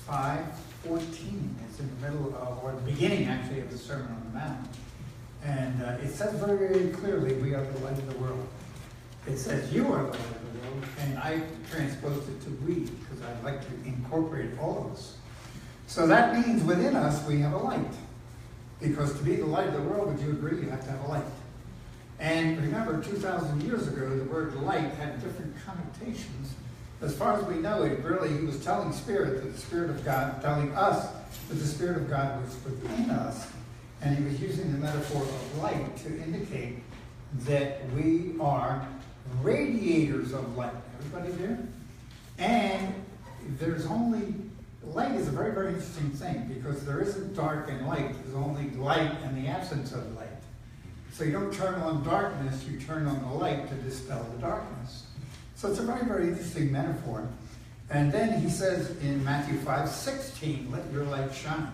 5:14. It's in the middle of, or the beginning actually, of the Sermon on the Mount. And it says very, very clearly, we are the light of the world. It says you are the light of the world, and I transposed it to we, because I'd like to incorporate all of us. So that means within us we have a light. Because to be the light of the world, would you agree, you have to have a light? And remember, 2,000 years ago, the word light had different connotations. As far as we know, it really, he was telling Spirit that the Spirit of God, telling us that the Spirit of God was within us. And he was using the metaphor of light to indicate that we are radiators of light. Everybody there? And there's only, light is a very, very interesting thing because there isn't dark and light. There's only light and the absence of light. So you don't turn on darkness, you turn on the light to dispel the darkness. So it's a very, very interesting metaphor. And then he says in Matthew 5:16, let your light shine.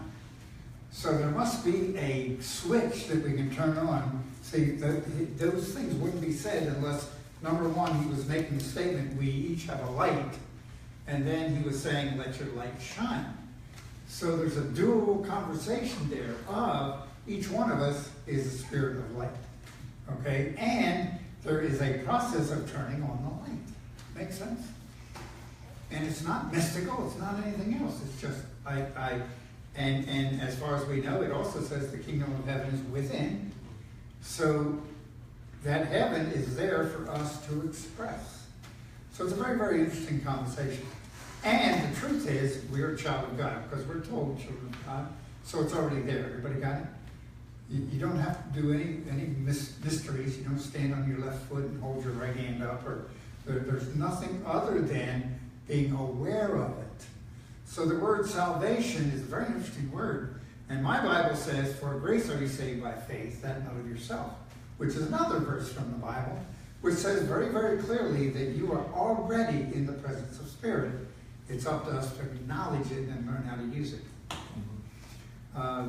So there must be a switch that we can turn on. See, those things wouldn't be said unless, number one, he was making the statement, we each have a light. And then he was saying, let your light shine. So there's a dual conversation there of each one of us is a spirit of light. Okay? And there is a process of turning on the light. Make sense? And it's not mystical, it's not anything else. It's just, and as far as we know, it also says the kingdom of heaven is within. So that heaven is there for us to express. So it's a very, very interesting conversation. And the truth is, we're a child of God, because we're told children of God. So it's already there. Everybody got it? You don't have to do any mysteries. You don't stand on your left foot and hold your right hand up. Or there's nothing other than being aware of it. So the word salvation is a very interesting word. And my Bible says, for grace are you saved by faith, that not of yourself. Which is another verse from the Bible, which says very, very clearly that you are already in the presence of Spirit. It's up to us to acknowledge it and learn how to use it.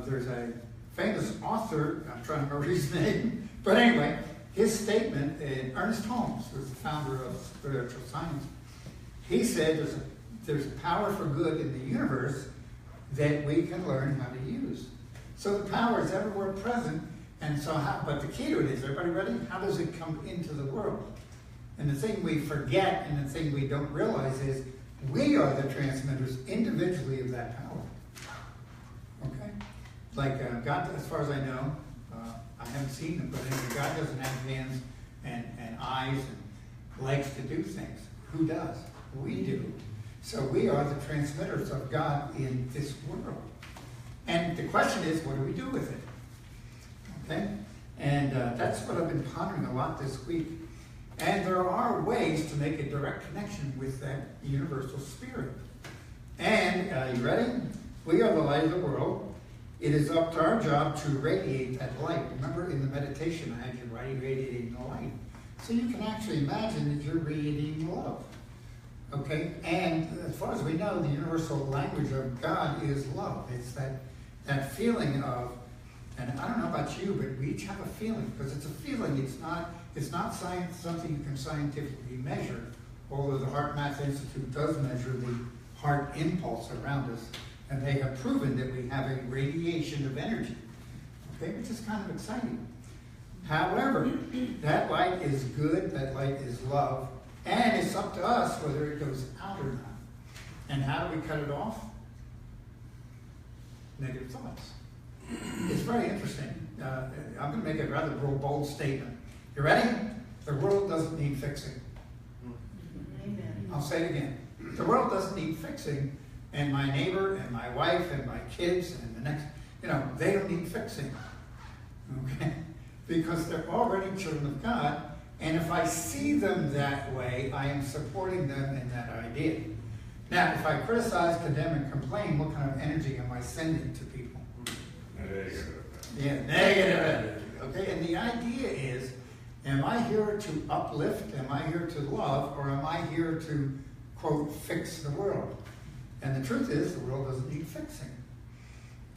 There's a famous author, I'm trying to remember his name, but anyway, his statement, Ernest Holmes, who's the founder of spiritual science, he said there's a power for good in the universe that we can learn how to use. So the power is everywhere present, and so but the key to it is, everybody ready? How does it come into the world? And the thing we forget and the thing we don't realize is we are the transmitters individually of that power. Okay? Like God, as far as I know, I haven't seen him, but anyway, God doesn't have hands and eyes and legs to do things. Who does? We do. So we are the transmitters of God in this world. And the question is, what do we do with it? Okay? And that's what I've been pondering a lot this week. And there are ways to make a direct connection with that universal spirit. And, you ready? We are the light of the world. It is up to our job to radiate that light. Remember in the meditation I had you radiating the light. So you can actually imagine that you're radiating love. Okay? And as far as we know, the universal language of God is love. It's that feeling of, and I don't know about you, but we each have a feeling, because it's a feeling. It's not science, something you can scientifically measure, although the Heart Math Institute does measure the heart impulse around us, and they have proven that we have a radiation of energy, okay, which is kind of exciting. However, that light is good, that light is love, and it's up to us whether it goes out or not. And how do we cut it off? Negative thoughts. It's very interesting. I'm going to make a rather bold statement. You ready? The world doesn't need fixing. Amen. I'll say it again. The world doesn't need fixing, and my neighbor and my wife and my kids and the next, they don't need fixing. Okay? Because they're already children of God, and if I see them that way, I am supporting them in that idea. Now, if I criticize, condemn, and complain, what kind of energy am I sending to people? Negative. Yeah, negative energy. Okay, and the idea is, am I here to uplift? Am I here to love? Or am I here to, quote, fix the world? And the truth is, the world doesn't need fixing.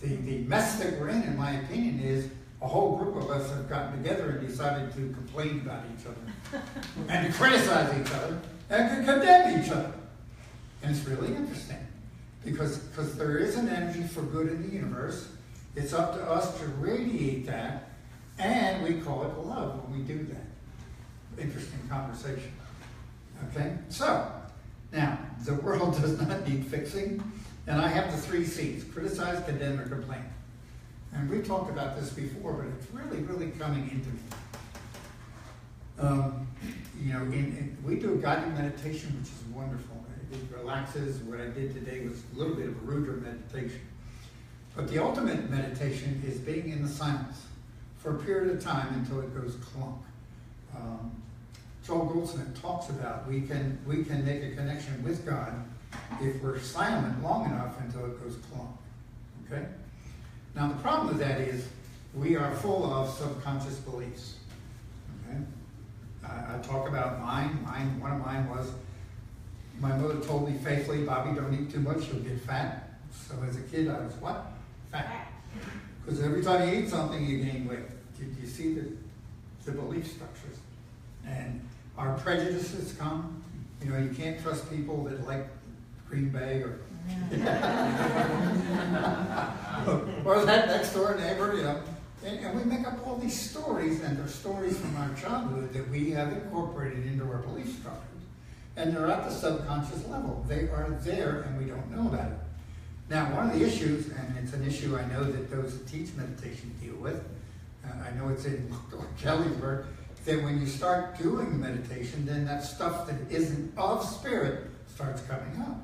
The mess that we're in my opinion, is a whole group of us have gotten together and decided to complain about each other and to criticize each other and to condemn each other. And it's really interesting Because there is an energy for good in the universe. It's up to us to radiate that, and we call it love when we do that. Interesting conversation. Okay? So, now, the world does not need fixing, and I have the 3 C's: criticize, condemn, or complain. And we talked about this before, but it's really, really coming into me. We do a guided meditation, which is wonderful. It relaxes. What I did today was a little bit of a ruder meditation. But the ultimate meditation is being in the silence for a period of time until it goes clunk. Joel Goldsmith talks about we can make a connection with God if we're silent long enough until it goes clunk. Okay? Now the problem with that is we are full of subconscious beliefs. Okay? I talk about mine. One of mine was, my mother told me faithfully, Bobby, don't eat too much, you'll get fat. So as a kid, I was what? Fat. Because every time you eat something, you gain weight. Do you see the belief structures? And our prejudices come. You can't trust people that like Green Bay or or that next door neighbor, And we make up all these stories, and they're stories from our childhood that we have incorporated into our belief structures. And they're at the subconscious level. They are there, and we don't know about it. Now, one of the issues, and it's an issue I know that those that teach meditation deal with, I know it's in Kelly's work, that when you start doing meditation, then that stuff that isn't of spirit starts coming up.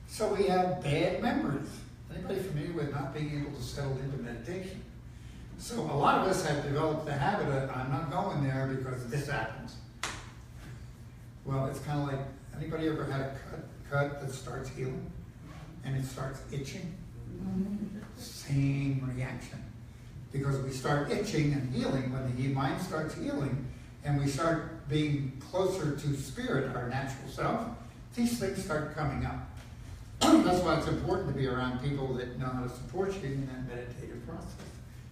So we have bad memories. Anybody familiar with not being able to settle into meditation? So a lot of us have developed the habit of, I'm not going there because this happens. Well, it's kind of like, anybody ever had a cut that starts healing and it starts itching? Same reaction. Because we start itching and healing when the mind starts healing and we start being closer to spirit, our natural self, these things start coming up. That's why it's important to be around people that know how to support you in that meditative process.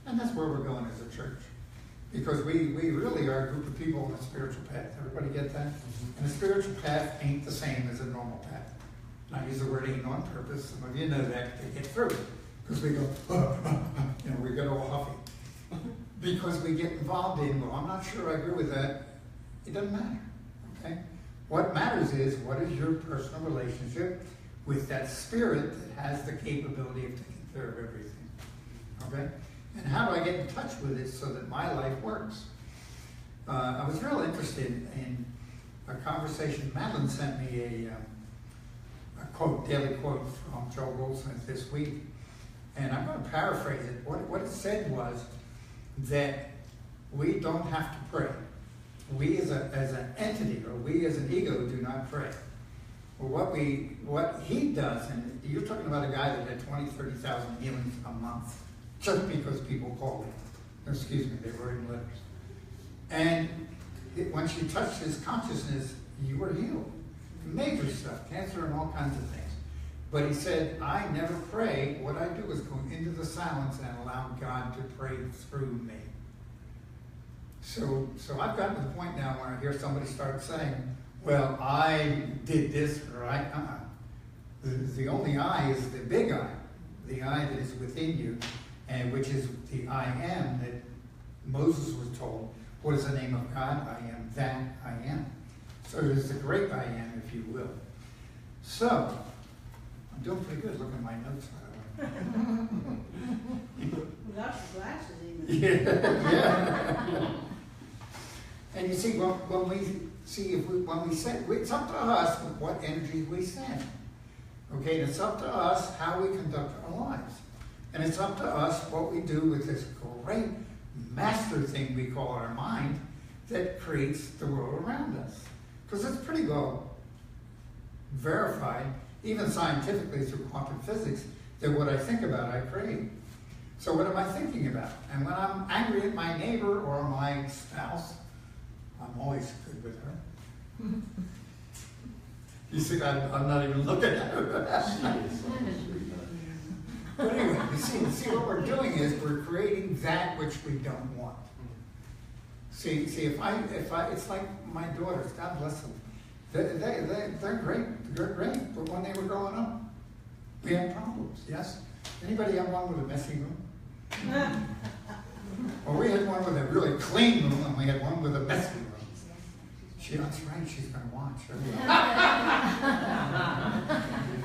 And that's where we're going as a church. Because we really are a group of people on a spiritual path. Everybody get that? And a spiritual path ain't the same as a normal path. And I use the word ain't on purpose. Some of you know that to get through it. Because we go, we get all huffy. Because we get involved in, well, I'm not sure I agree with that. It doesn't matter. Okay? What matters is, what is your personal relationship with that spirit that has the capability of taking care of everything? Okay? And how do I get in touch with it so that my life works? I was real interested in a conversation. Madeline sent me a quote, daily quote from Joel Goldsmith this week. And I'm going to paraphrase it. What it said was that we don't have to pray. We as an entity, or we as an ego, do not pray. Well, what he does, and you're talking about a guy that had 20, 30,000 healings a month, just because people called him. Excuse me, they wrote him letters. And once you touched his consciousness, you were healed. Major stuff, cancer and all kinds of things. But he said, I never pray. What I do is go into the silence and allow God to pray through me. So I've gotten to the point now where I hear somebody start saying, well, I did this, or the only I is the big I, the I that is within you, and which is the I am that Moses was told. What is the name of God? I am that I am. So it is the great I am, if you will. So, I'm doing pretty good. Look at my notes, by the way. Without your glasses even. Yeah. And you see, when we send, it's up to us what energy we send. Okay, and it's up to us how we conduct our lives. And it's up to us what we do with this great master thing we call our mind that creates the world around us. Because it's pretty well verified, even scientifically through quantum physics, that what I think about, I create. So what am I thinking about? And when I'm angry at my neighbor or my spouse, I'm always good with her. You see, I'm not even looking at her. But anyway, you see what we're doing is we're creating that which we don't want. See, if I, it's like my daughters, God bless them. They're great. They're great. But when they were growing up, We have problems, yes? Anybody have one with a messy room? Well, we had one with a really clean room, and we had one with a messy room. That's right, she's going to watch.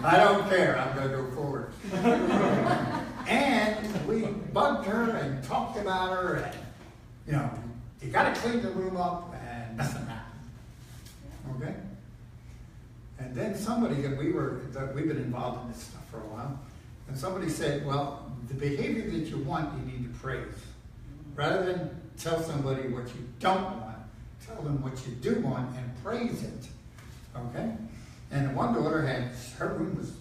I don't care, I'm going to go forward. And we bugged her and talked about her, and, you got to clean the room up, and nothing happened. Okay? And then somebody, we've been involved in this stuff for a while, and somebody said, well, the behavior that you want, you need to praise. Rather than tell somebody what you don't want, tell them what you do want and praise it. Okay? And one daughter her room was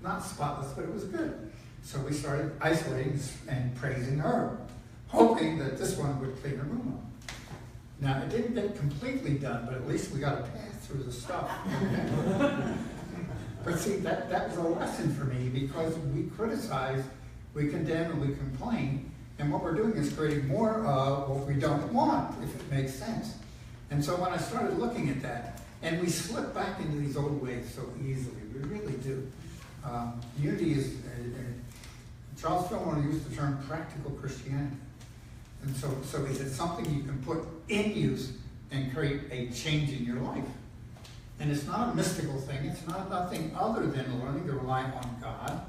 not spotless, but it was good. So we started isolating and praising her, hoping that this one would clean her room up. Now, it didn't get completely done, but at least we got a pass through the stuff. But see, that was a lesson for me, because we criticize, we condemn, and we complain, and what we're doing is creating more of what we don't want, if it makes sense. And so when I started looking at that, and we slip back into these old ways so easily, we really do. Unity is, Charles Fillmore used the term practical Christianity. And so is it something you can put in use and create a change in your life? And it's not a mystical thing. It's not nothing other than learning to rely on God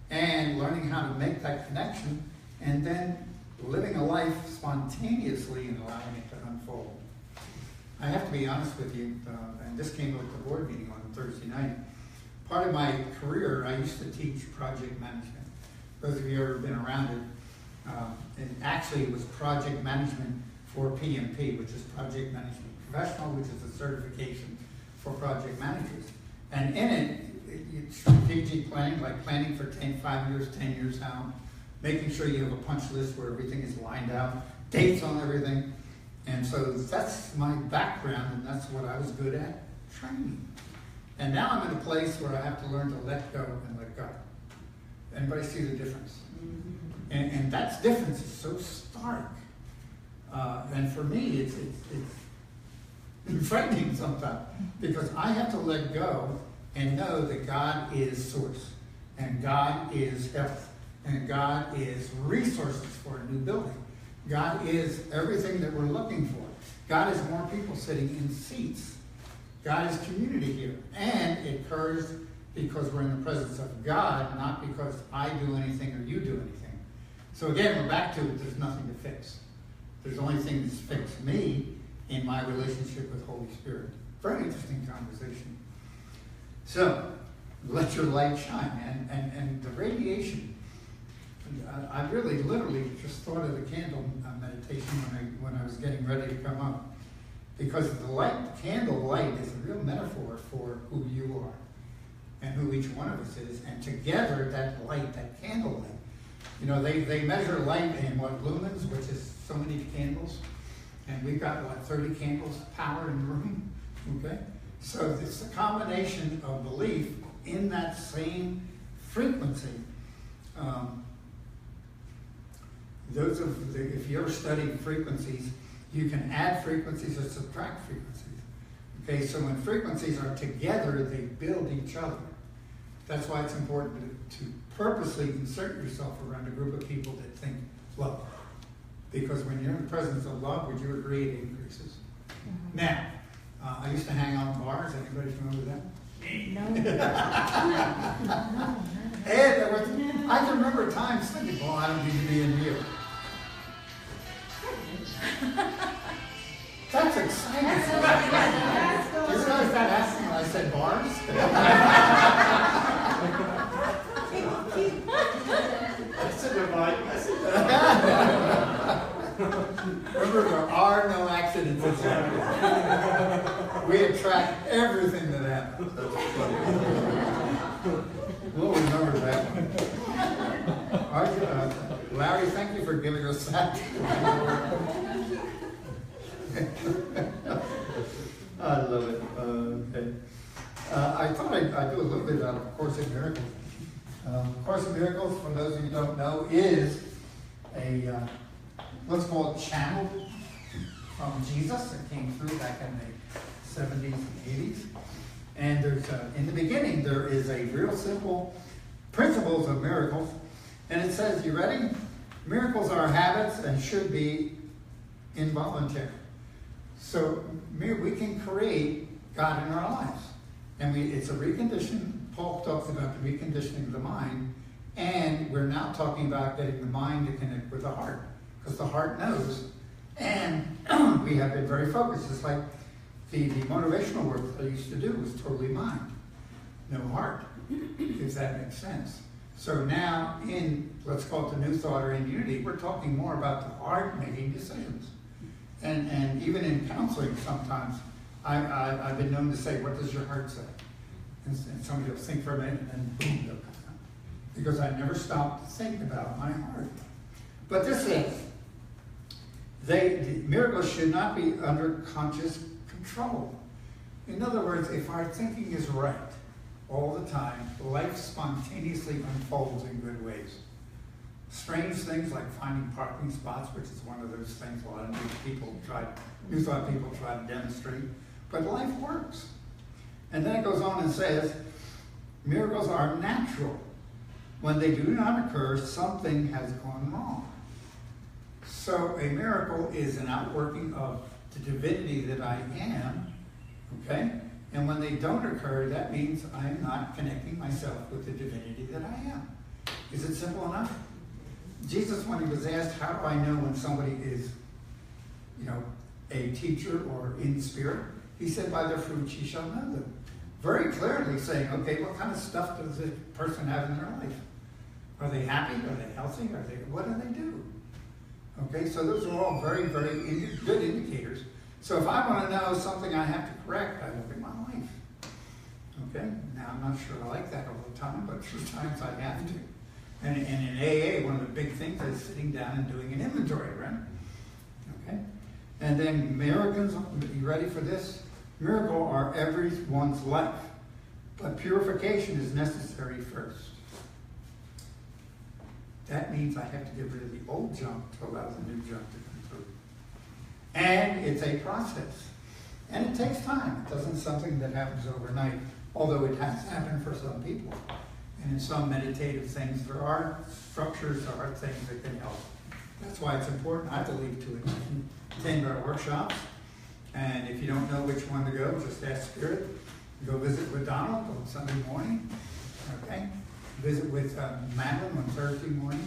and learning how to make that connection, and then living a life spontaneously and allowing it to unfold. I have to be honest with you, and this came up at the board meeting on Thursday night. Part of my career, I used to teach project management. Those of you who have ever been around it, and actually it was project management for PMP, which is Project Management Professional, which is a certification for project managers. And in it, it's strategic planning, like planning for 5 years, 10 years out, making sure you have a punch list where everything is lined out, dates on everything. And so that's my background, and that's what I was good at, training. And now I'm in a place where I have to learn to let go and let go. Anybody see the difference? And that difference is so stark. And for me, it's frightening sometimes, because I have to let go and know that God is source, and God is health, and God is resources for a new building. God is everything that we're looking for. God is more people sitting in seats. God is community here. And it occurs because we're in the presence of God, not because I do anything or you do anything. So again, we're back to there's nothing to fix. There's only thing that's fixed me in my relationship with Holy Spirit. Very interesting conversation. So, let your light shine. And the radiation, I really literally just thought of the candle meditation when I was getting ready to come up. Because the candle light is a real metaphor for who you are and who each one of us is. And together, that light, that candle light, they measure light in lumens, which is so many candles. And we've got, 30 candles power in the room, okay? So it's a combination of belief in that same frequency. If you ever study frequencies, you can add frequencies or subtract frequencies. Okay, so when frequencies are together, they build each other. That's why it's important to purposely insert yourself around a group of people that think love. Because when you're in the presence of love, would you agree it increases? Mm-hmm. Now, I used to hang out in bars. Anybody familiar with that? No. And I can remember times thinking, well, I don't need to be in here. That's exciting. That's You realize that happened when I said bars? That's a divine message. Remember, there are no accidents in life. We attract everything that happens. We'll remember that one. All right, Larry, thank you for giving us that. I love it. Okay. I thought I'd do a little bit out of Course in Miracles. Course in Miracles, for those of you who don't know, is a let's call it channel from Jesus that came through back in the 70s and 80s. And there's in the beginning there is a real simple principle principles of miracles. And it says, you ready? Miracles are habits and should be involuntary. So we can create God in our lives. And it's a recondition. Paul talks about the reconditioning of the mind. And we're now talking about getting the mind to connect with the heart. Because the heart knows. And we have been very focused. It's like the motivational work that I used to do was totally mind. No heart, if that makes sense. So now in, let's call it the New Thought or in Unity, we're talking more about the heart making decisions. And even in counseling sometimes, I've been known to say, what does your heart say? And somebody will think for a minute and then boom, they'll come out. Because I never stopped to think about my heart. But this is, miracles should not be under conscious control. In other words, if our thinking is right all the time, life spontaneously unfolds in good ways. Strange things like finding parking spots, which is one of those things a lot of New Thought people try to demonstrate, but life works. And then it goes on and says, miracles are natural. When they do not occur, something has gone wrong. So a miracle is an outworking of the divinity that I am, okay? And when they don't occur, that means I am not connecting myself with the divinity that I am. Is it simple enough? Jesus, when he was asked, how do I know when somebody is, a teacher or in spirit? He said, by their fruits ye shall know them. Very clearly saying, okay, what kind of stuff does this person have in their life? Are they happy? Are they healthy? What do they do? Okay, so those are all very, very good indicators. So if I want to know something I have to correct, I look at my life. Okay, now I'm not sure I like that all the time, but sometimes I have to. And in AA, one of the big things is sitting down and doing an inventory, right? Okay, and then miracles, you ready for this? Miracle are everyone's life, but purification is necessary first. That means I have to get rid of the old junk to allow the new junk to come through. And it's a process. And it takes time. It isn't something that happens overnight, although it has happened for some people. And in some meditative things, there are structures, there are things that can help. That's why it's important, I believe, to attend our workshops. And if you don't know which one to go, just ask Spirit. Go visit with Donald on Sunday morning. Okay? Visit with Madeline on Thursday morning.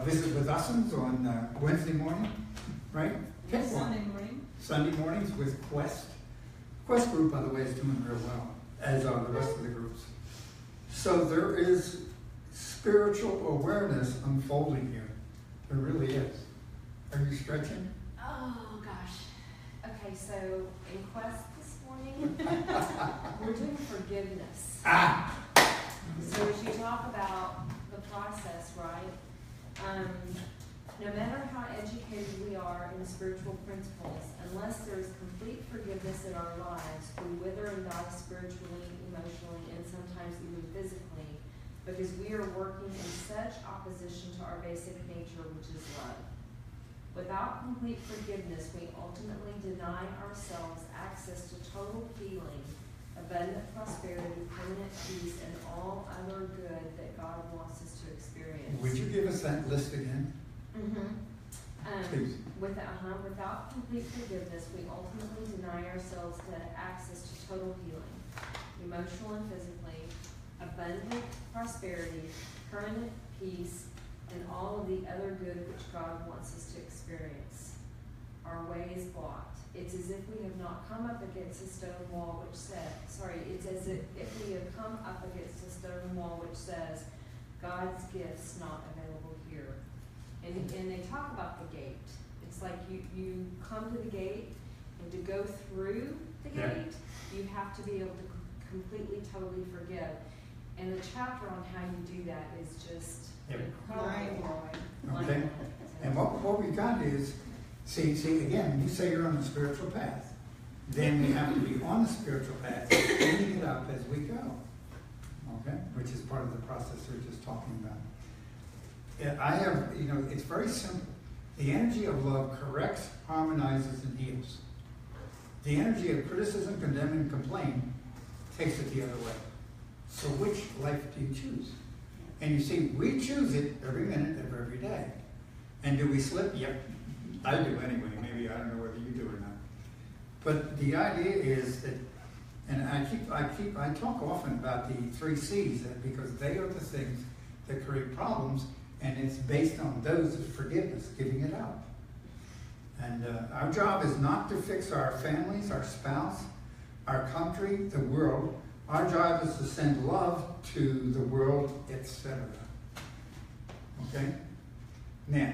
Visit with Ussens on Wednesday morning. Right? Yes, Sunday morning. Sunday mornings with Quest. Quest group, by the way, is doing real well, as are the rest of the groups. So there is spiritual awareness unfolding here. There really is. Are you stretching? Oh, gosh. Okay, so in Quest this morning, we're doing forgiveness. Ah! So as you talk about the process, right? No matter how educated we are in spiritual principles, unless there is complete forgiveness in our lives, we wither and die spiritually, emotionally, and sometimes even physically, because we are working in such opposition to our basic nature, which is love. Without complete forgiveness, we ultimately deny ourselves access to total healing, abundant prosperity, permanent peace, and all other good that God wants us to experience. Would you give us that list again? Please. Without complete forgiveness, we ultimately deny ourselves the access to total healing, emotional and physically, abundant prosperity, permanent peace, and all of the other good which God wants us to experience. Our way is blocked. It's as if we have not come up against a stone wall which says, it's as if we have come up against a stone wall which says, God's gifts not available here. And they talk about the gate. It's like you come to the gate, and to go through the gate, you have to be able to completely, totally forgive. And the chapter on how you do that is just incredible. Okay. And what we've got is, see, again, you say you're on the spiritual path. Then we have to be on the spiritual path, cleaning it up as we go. Okay? Which is part of the process we're just talking about. I have, it's very simple. The energy of love corrects, harmonizes, and heals. The energy of criticism, condemn, and complain takes it the other way. So which life do you choose? And you see, we choose it every minute of every day. And do we slip? Yep. I do anyway. Maybe I don't know whether you do or not. But the idea is that, and I talk often about the 3 C's because they are the things that create problems, and it's based on those of forgiveness, giving it out. And our job is not to fix our families, our spouse, our country, the world. Our job is to send love to the world, etc. Okay? Now,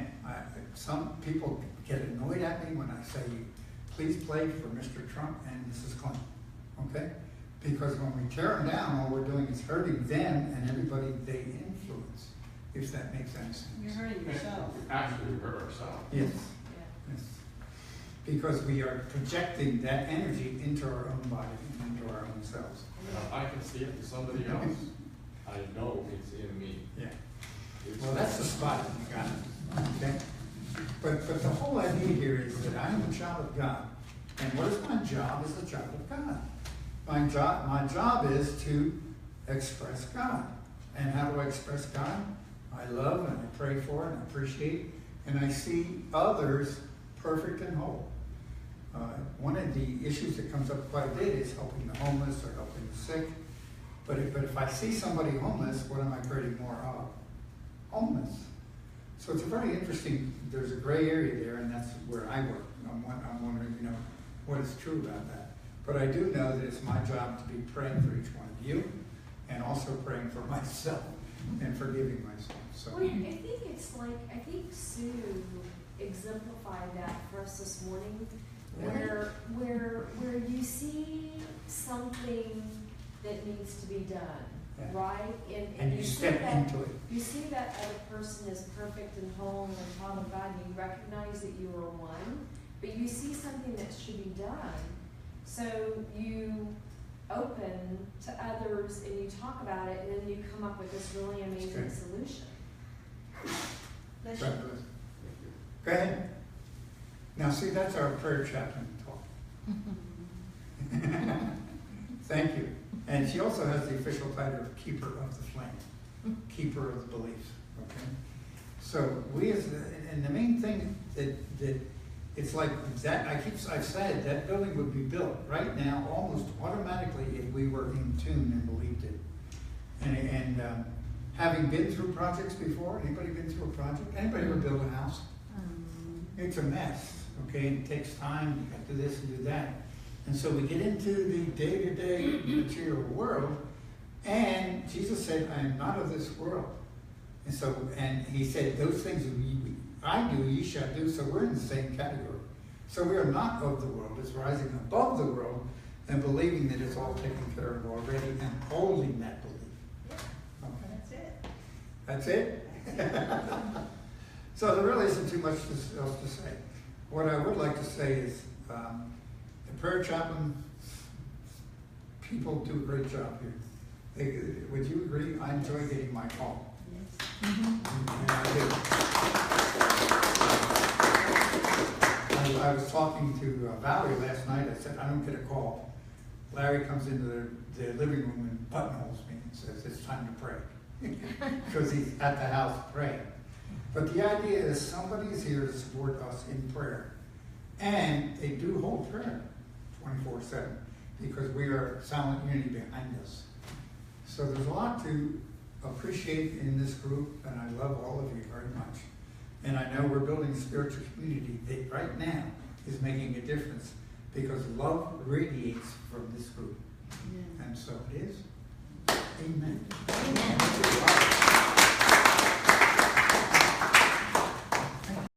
some people get annoyed at me when I say, please play for Mr. Trump and Mrs. Clinton. Okay? Because when we tear them down, all we're doing is hurting them and everybody they influence, if that makes any sense. You're hurting yourself. Actually, we hurt ourselves. Yes. Yeah. Yes. Because we are projecting that energy into our own body and into our own selves. And if I can see it in somebody else, I know it's in me. Yeah. It's Well, that's the spot you got it. Okay? But the whole idea here is that I am a child of God. And what is my job as a child of God? My job is to express God. And how do I express God? I love and I pray for and I appreciate, and I see others perfect and whole. One of the issues that comes up quite a bit is helping the homeless or helping the sick. But if I see somebody homeless, what am I creating more of? Homeless. So it's a very interesting, there's a gray area there, and that's where I work. I'm wondering, what is true about that. But I do know that it's my job to be praying for each one of you, and also praying for myself, and forgiving myself. So. Well, I think Sue exemplified that for us this morning, where you see something that needs to be done, Yeah. right? And you step into it. You see that other person is perfect and whole and a child of God, and you recognize that you are one, but you see something that should be done. So you open to others and you talk about it, and then you come up with this really amazing Okay. solution. Bless Right. you. Go ahead. Now, see, that's our prayer chaplain talk. Thank you. And she also has the official title of Keeper of the Flame, Keeper of the Beliefs. Okay. So and the main thing that it's like that. I've said that building would be built right now almost automatically if we were in tune and believed it. And having been through projects before, anybody been through a project? Anybody ever built a house? It's a mess. Okay, it takes time. You got to do this and do that. And so we get into the day-to-day material world, and Jesus said, I am not of this world. And he said, those things I do, ye shall do. So we're in the same category. So we are not of the world. It's rising above the world and believing that it's all taken care of already and holding that belief. Okay. That's it. That's it? So there really isn't too much else to say. What I would like to say is the prayer chaplain people do a great job here. Would you agree? I enjoy getting my call. Yes. And I do. I was talking to Valerie last night. I said, I don't get a call. Larry comes into the living room and buttonholes me and says, it's time to pray. Because he's at the house praying. But the idea is somebody's here to support us in prayer. And they do hold prayer 24/7 because we are silent unity behind us. So there's a lot to appreciate in this group, and I love all of you very much. And I know we're building a spiritual community that right now is making a difference because love radiates from this group. Yeah. And so it is. Amen. Amen.